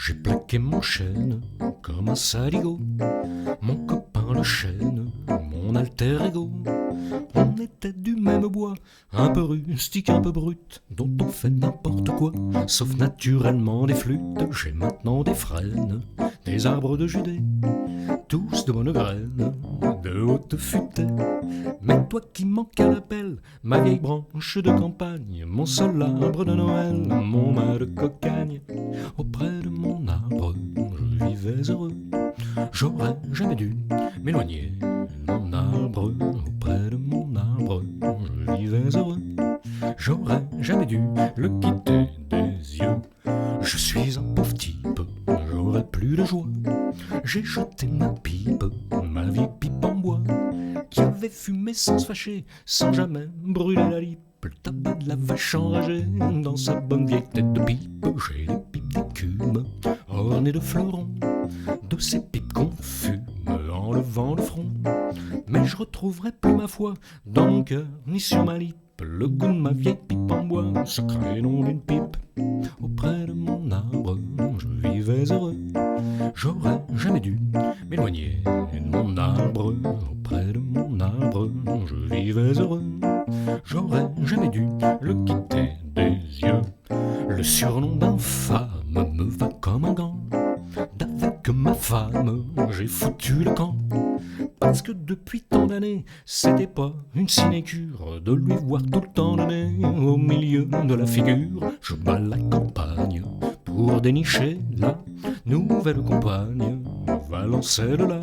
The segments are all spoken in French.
J'ai plaqué mon chêne comme un saligo, mon copain le chêne, mon alter ego. On était du même bois, un peu rustique, un peu brut, dont on fait n'importe quoi, sauf naturellement des flûtes. J'ai maintenant des frênes, des arbres de Judée, tous de bonnes graines, de haute futée. Mais toi qui manques à l'appel, ma vieille branche de campagne, mon seul arbre de Noël, mon mât de cocagne, auprès de mon arbre, je vivais heureux. J'aurais jamais dû m'éloigner de mon arbre, auprès de mon arbre, je vivais heureux. J'aurais jamais dû le quitter des yeux. Je suis un pauvre type, j'aurais plus de joie. J'ai jeté ma pipe, ma vieille pipe en bois, qui avait fumé sans se fâcher, sans jamais brûler la lippe. Le tabac de la vache enragée dans sa bonne vieille tête de pipe. J'ai les pipes d'écume ornées de fleurons, de ces pipes qu'on fume en levant le front. Mais je retrouverai plus ma foi dans mon cœur ni sur ma lippe le goût de ma vieille pipe en bois, sacré nom d'une pipe. Auprès de mon arbre, je vivais heureux. J'aurais jamais dû m'éloigner de mon arbre. Auprès de mon arbre, je vivais heureux. J'aurais jamais dû le quitter des yeux. Le surnom d'infâme me va comme un gant. D'avec ma femme, j'ai foutu le camp. Parce que depuis tant d'années, c'était pas une sinécure de lui voir tout le temps le nez au milieu de la figure. Je bats la campagne pour dénicher la nouvelle compagne, Valancelle-là,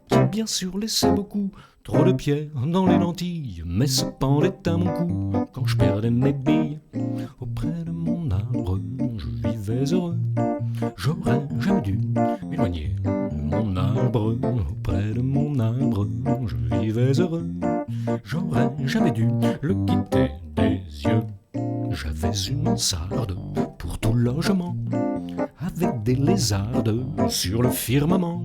qui bien sûr laissait beaucoup trop de pierres dans les lentilles, mais se pendait à mon cou quand je perdais mes billes. Auprès de mon arbre, je vivais heureux. J'aurais jamais dû m'éloigner de mon arbre. Auprès de mon arbre, je vivais heureux. J'aurais jamais dû le quitter des yeux. J'avais une mansarde pour tout logement, avec des lézardes sur le firmament.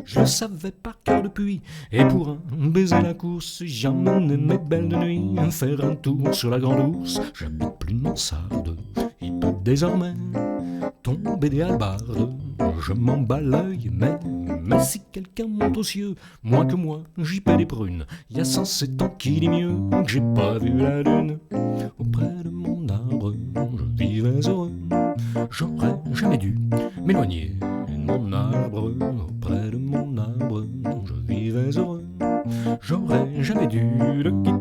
Je le savais par cœur depuis, et pour un baiser à la course, j'emmenais mes belles de nuit faire un tour sur la grande ours. J'habite plus de mansarde, il peut désormais tomber des hallebardes. Je m'en bats l'œil, mais si quelqu'un monte aux cieux, moins que moi, j'y paie des prunes. Y a 107 ans qui dit mieux que j'ai pas vu la lune. Auprès de mon arbre, je vivais heureux. J'aurais jamais dû m'éloigner de mon arbre. Auprès de mon arbre, je vivais heureux. J'aurais jamais dû le quitter